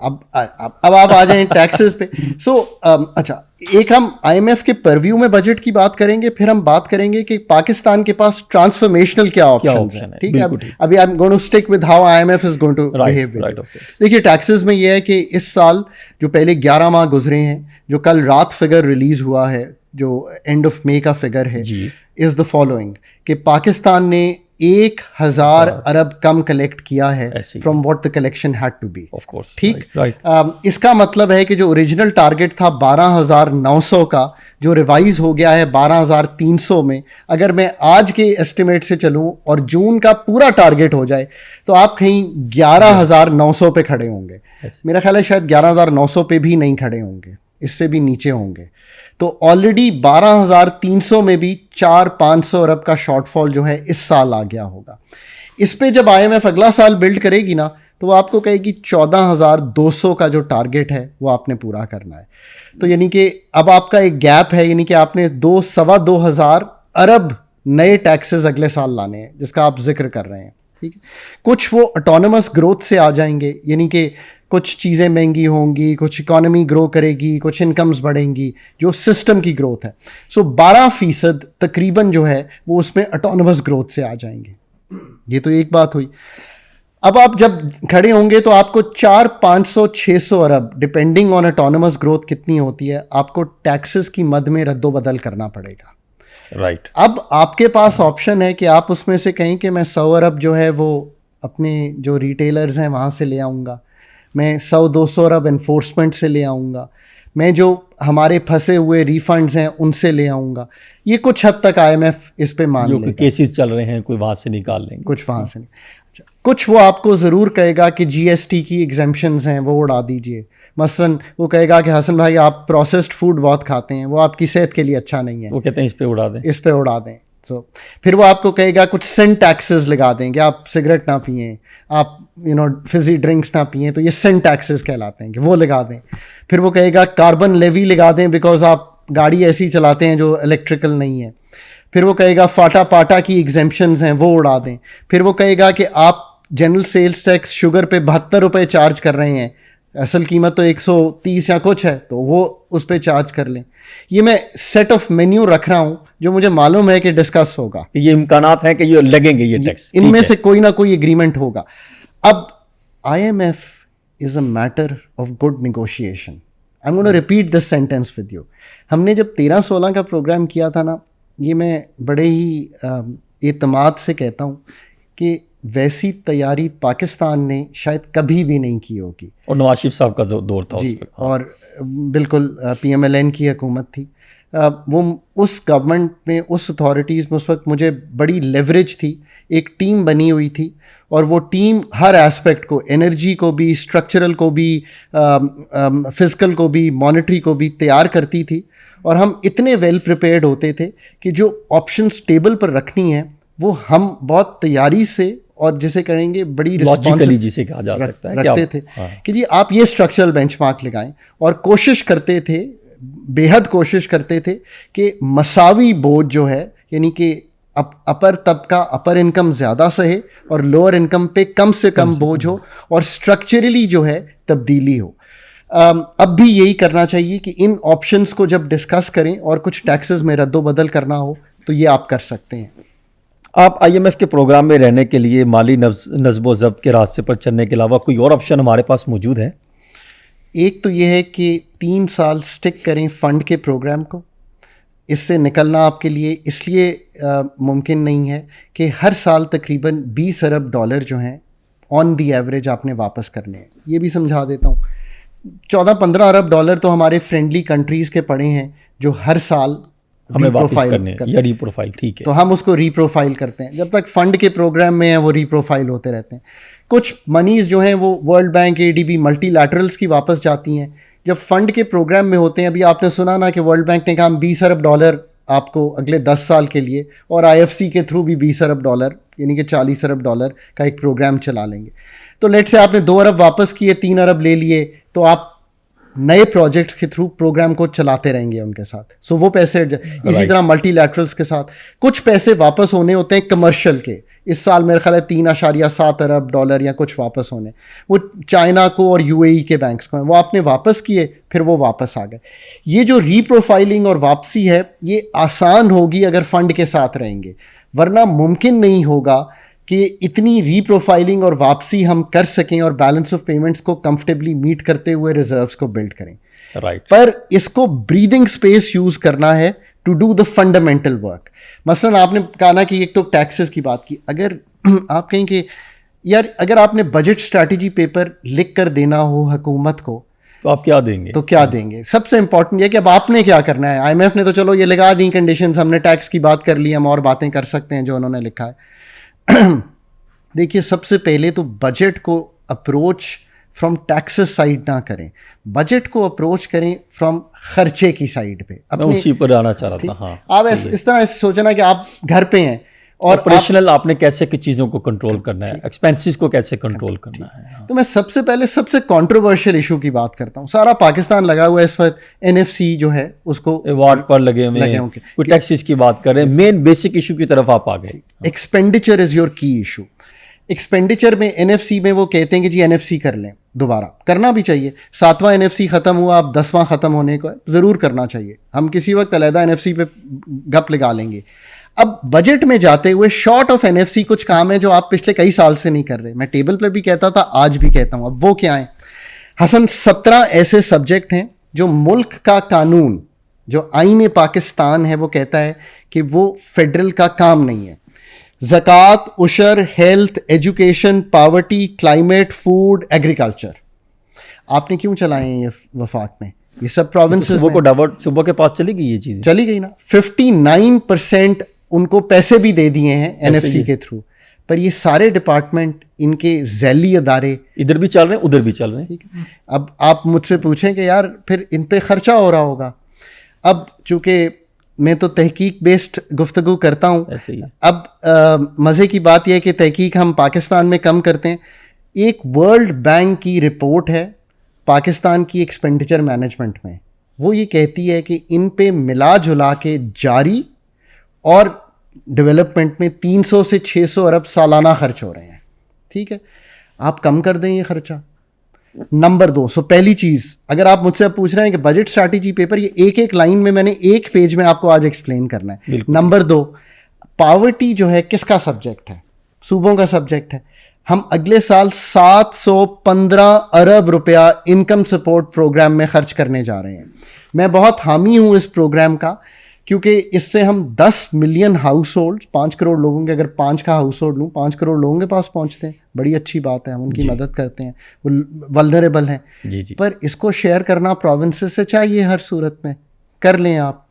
अब आप आ जाएं टैक्सेस पे। अच्छा, एक हम आईएमएफ के परव्यू में बजट की बात करेंगे, फिर हम बात करेंगे कि पाकिस्तान के पास ट्रांसफॉर्मेशनल क्या ऑप्शंस हैं। ठीक है, अभी I am going to stick with how IMF is going to behave with it. देखिए, टैक्सेस में ये है कि इस साल जो पहले 11 माह गुजरे हैं, जो कल रात फिगर रिलीज हुआ है, जो एंड ऑफ मई का फिगर है, इज द फॉलोइंग कि पाकिस्तान ने 1,000 अरब कम कलेक्ट किया है from what the collection had to be. Of course, ठीक, इसका मतलब है कि जो ओरिजिनल टारगेट था 12,900 का, जो रिवाइज हो गया है 12,300 में, अगर मैं आज के एस्टिमेट से चलूं और जून का पूरा टारगेट हो जाए तो आप कहीं 11,900 पे खड़े होंगे। मेरा ख्याल है शायद 11,900 पे भी नहीं खड़े होंगे, इससे भी नीचे होंगे। तो ऑलरेडी 12,300 में भी 400-500 अरब का शॉर्टफॉल जो है इस साल आ गया होगा। इस पे जब आईएमएफ अगला साल बिल्ड करेगी ना, तो वो आपको कहेगी 14,200 का जो टारगेट है वो आपने पूरा करना है। तो यानी कि अब आपका एक गैप है, यानी कि आपने 2-2.25 अरब नए टैक्सेस अगले साल लाने हैं, जिसका आप जिक्र कर रहे हैं। ठीक है, कुछ वो ऑटोनमस ग्रोथ से आ जाएंगे, यानी कि कुछ चीज़ें महंगी होंगी, कुछ इकोनॉमी ग्रो करेगी, कुछ इनकम्स बढ़ेंगी, जो सिस्टम की ग्रोथ है। 12% तकरीबन जो है वो उसमें ऑटोनमस ग्रोथ से आ जाएंगे। ये तो एक बात हुई। अब आप जब खड़े होंगे तो आपको 400-500-600 अरब, डिपेंडिंग ऑन ऑटोनमस ग्रोथ कितनी होती है, आपको टैक्सेस की मद में रद्दोबदल करना पड़ेगा। राइट। अब आपके पास ऑप्शन है कि आप उसमें से कहें कि मैं 100 अरब जो है वो अपने जो रिटेलर्स हैं वहाँ से ले आऊँगा, मैं 100-200 अरब एनफोर्समेंट से ले आऊँगा, मैं जो हमारे फंसे हुए रिफंड्स हैं उनसे ले आऊँगा। ये कुछ हद तक आईएमएफ इस पे मान लेगा। जो केसेस चल रहे हैं कोई वहाँ से निकाल लेंगे, कुछ वहाँ से नहीं। अच्छा, कुछ वो आपको ज़रूर कहेगा कि जीएसटी की एग्जेम्पशंस हैं वो उड़ा दीजिए। मसलन वो कहेगा कि हसन भाई आप प्रोसेस्ड फूड बहुत खाते हैं, वो आपकी सेहत के लिए अच्छा नहीं है, वो कहते हैं इस पे उड़ा दें, इस पे उड़ा दें। फिर वो आपको कहेगा कुछ सिन टैक्सेस लगा दें कि आप सिगरेट ना पिएं, आप फिजी ड्रिंक्स ना पिएं, तो ये सिन टैक्सेस कहलाते हैं कि वो लगा दें। फिर वो कहेगा कार्बन लेवी लगा दें, बिकॉज आप गाड़ी ऐसी चलाते हैं जो इलेक्ट्रिकल नहीं है। फिर वो कहेगा फाटा पाटा की एग्जेम्पशंस हैं वो उड़ा दें। फिर वो कहेगा कि आप जनरल सेल्स टैक्स शुगर पे 72 रुपये चार्ज कर रहे हैं, असल कीमत तो 130 या कुछ है, तो वो उस पर चार्ज कर लें। ये मैं सेट ऑफ मेन्यू रख रहा हूँ जो मुझे मालूम है कि डिस्कस होगा, ये इम्कानात हैं कि ये लगेंगे ये टैक्स, इनमें से कोई ना कोई एग्रीमेंट होगा। अब IMF is a matter of good negotiation. I am going to repeat this sentence with you. हमने जब 13-16 का प्रोग्राम किया था ना, ये मैं बड़े ही एतमाद से कहता हूँ कि वैसी तैयारी पाकिस्तान ने शायद कभी भी नहीं की होगी। और नवाज शरीफ साहब का जो दौर था जी, और बिल्कुल पीएमएलएन की हुकूमत थी। वो उस गवर्नमेंट में, उस अथॉरिटीज़ में उस वक्त मुझे बड़ी लेवरेज थी, एक टीम बनी हुई थी, और वो टीम हर एस्पेक्ट को, एनर्जी को भी, स्ट्रक्चरल को भी, फिजिकल को भी, मॉनेटरी को भी तैयार करती थी। और हम इतने वेल प्रिपेयर्ड होते थे कि जो ऑप्शंस टेबल पर रखनी है वो हम बहुत तैयारी से और जिसे करेंगे बड़ी लॉजिकली जिसे कहा जा सकता है रखते थे कि जी आप ये स्ट्रक्चरल बेंचमार्क लगाएं, और कोशिश करते थे, बेहद कोशिश करते थे कि मसावी बोझ जो है, यानी कि अपर तबका, अपर इनकम ज़्यादा सहे और लोअर इनकम पे कम से कम बोझ हो, और स्ट्रक्चरली जो है तब्दीली हो। अब भी यही करना चाहिए कि इन ऑप्शंस को जब डिस्कस करें और कुछ टैक्सेस में रद्दोबदल करना हो तो ये आप कर सकते हैं। आप आईएमएफ के प्रोग्राम में रहने के लिए माली नज़्बो ज़ब्त के रास्ते पर चलने के अलावा कोई और ऑप्शन हमारे पास मौजूद है? एक तो ये है कि 3 साल स्टिक करें फंड के प्रोग्राम को। इससे निकलना आपके लिए इसलिए मुमकिन नहीं है कि हर साल तकरीबन 20 अरब डॉलर जो हैं ऑन दी एवरेज आपने वापस करने हैं। ये भी समझा देता हूँ, 14-15 अरब डॉलर तो हमारे फ्रेंडली कंट्रीज़ के पड़े हैं जो हर साल हमें वापस करने या रीप्रोफाइल, ठीक है, तो हम उसको रीप्रोफाइल करते हैं। जब तक फंड के प्रोग्राम में है वो रीप्रोफाइल होते रहते हैं। कुछ मनीज़ जो हैं वो वर्ल्ड बैंक, एडीबी, मल्टीलैटरल्स की वापस जाती हैं जब फंड के प्रोग्राम में होते हैं। अभी आपने सुना ना कि वर्ल्ड बैंक ने कहा हम 20 अरब डॉलर आपको अगले 10 साल के लिए, और आईएफसी के थ्रू भी 20 अरब डॉलर यानी कि 40 अरब डॉलर का एक प्रोग्राम चला लेंगे। तो लेट से आपने 2 अरब वापस किए, 3 अरब ले लिए, तो आप नए प्रोजेक्ट्स के थ्रू प्रोग्राम को चलाते रहेंगे उनके साथ। सो वो पैसे इसी तरह मल्टीलैटरल्स के साथ कुछ पैसे वापस होने होते हैं कमर्शियल के, इस साल मेरे ख्याल है 3.7 अरब डॉलर या कुछ वापस होने, वो चाइना को और यूएई के बैंक्स को हैं, वो आपने वापस किए, फिर वो वापस आ गए। ये जो रीप्रोफाइलिंग और वापसी है ये आसान होगी अगर फंड के साथ रहेंगे, वरना मुमकिन नहीं होगा कि इतनी रीप्रोफाइलिंग और वापसी हम कर सकें और बैलेंस ऑफ पेमेंट्स को कंफर्टेबली मीट करते हुए रिजर्व्स को बिल्ड करें। राइट। पर इसको ब्रीदिंग स्पेस यूज करना है to do the fundamental work. मसलन आपने कहा ना कि एक तो टैक्सेस की बात की, अगर आप कहें कि यार अगर आपने बजट स्ट्रैटेजी पेपर लिख कर देना हो हुकूमत को तो आप क्या देंगे? तो क्या देंगे? सबसे इंपॉर्टेंट ये कि अब आपने क्या करना है। आईएमएफ ने तो चलो ये लगा दी कंडीशंस, हमने टैक्स की बात कर ली, हम और बातें कर सकते हैं जो उन्होंने लिखा है। देखिए सबसे पहले तो बजट को अप्रोच फ्रॉम टैक्सेस साइड ना करें, बजट को अप्रोच करें फ्रॉम खर्चे की साइड पे। मैं उसी पर आना चाह रहा था। हाँ, आप इस तरह सोचना कि आप घर पे हैं और ऑपरेशनल आपने कैसे की चीज़ों को कंट्रोल करना है, एक्सपेंसेस को कैसे कंट्रोल करना है। तो मैं सबसे पहले सबसे कंट्रोवर्शियल इशू की बात करता हूँ। सारा पाकिस्तान लगा हुआ है इस वक्त एनएफसी जो है उसको अवार्ड पर लगे हुए हैं, कोई टैक्सेस की बात कर रहे हैं, मेन बेसिक इशू की तरफ आप आ गए। एक्सपेंडिचर इज योर की इशू। एक्सपेंडिचर में एनएफसी में वो कहते हैं कि जी एनएफसी कर लें, दोबारा करना भी चाहिए। 7वां एनएफसी ख़त्म हुआ, अब 10वां ख़त्म होने को है, ज़रूर करना चाहिए। हम किसी वक्त अलहदा एनएफसी पे गप लगा लेंगे। अब बजट में जाते हुए शॉर्ट ऑफ एनएफसी कुछ काम है जो आप पिछले कई साल से नहीं कर रहे। मैं टेबल पर भी कहता था, आज भी कहता हूँ। अब वो क्या है हसन? 17 ऐसे सब्जेक्ट हैं जो मुल्क का कानून, जो आईन पाकिस्तान है, वो कहता है कि वो फेडरल का काम नहीं है। ज़कात, उशर, health, education, poverty, climate, food, agriculture. आपने क्यों चलाए हैं ये वफाक में? ये सब प्रोविंसेस सुबह को डाइवर्ट, सुबह के पास चली गई ये चीज़, चली गई ना। 59% उनको पैसे भी दे दिए हैं एनएफसी के थ्रू, पर ये सारे डिपार्टमेंट, इनके झैली अदारे इधर भी चल रहे हैं उधर भी चल रहे हैं। ठीक है। अब आप मुझसे पूछें कि यार फिर इन पे खर्चा हो रहा होगा। अब चूंकि मैं तो तहकीक बेस्ड गुफ्तगू करता हूँ, ऐसे ही है। अब मज़े की बात यह है कि तहकीक हम पाकिस्तान में कम करते हैं। एक वर्ल्ड बैंक की रिपोर्ट है पाकिस्तान की एक्सपेंडिचर मैनेजमेंट में, वो ये कहती है कि इन पे मिला जुला के जारी और डेवलपमेंट में 300 से 600 अरब सालाना खर्च हो रहे हैं। ठीक है, आप कम कर दें ये खर्चा। नंबर 2, सो पहली चीज़, अगर आप मुझसे पूछ रहे हैं कि बजट स्ट्रैटेजी पेपर, ये एक एक लाइन में मैंने एक पेज में आपको आज एक्सप्लेन करना है। नंबर 2, पावर्टी जो है किसका सब्जेक्ट है? सूबों का सब्जेक्ट है। हम अगले साल 715 अरब रुपया इनकम सपोर्ट प्रोग्राम में खर्च करने जा रहे हैं। मैं बहुत हामी हूँ इस प्रोग्राम का, क्योंकि इससे हम 10 मिलियन हाउस होल्ड, 5 करोड़ लोगों के, अगर 5 का हाउस होल्ड लूँ, 5 करोड़ लोगों के पास पहुँचते हैं। बड़ी अच्छी बात है, हम उनकी मदद करते हैं, वो वल्नरेबल हैं। जी। पर इसको शेयर करना प्रोविंसेस से चाहिए, हर सूरत में कर लें आप।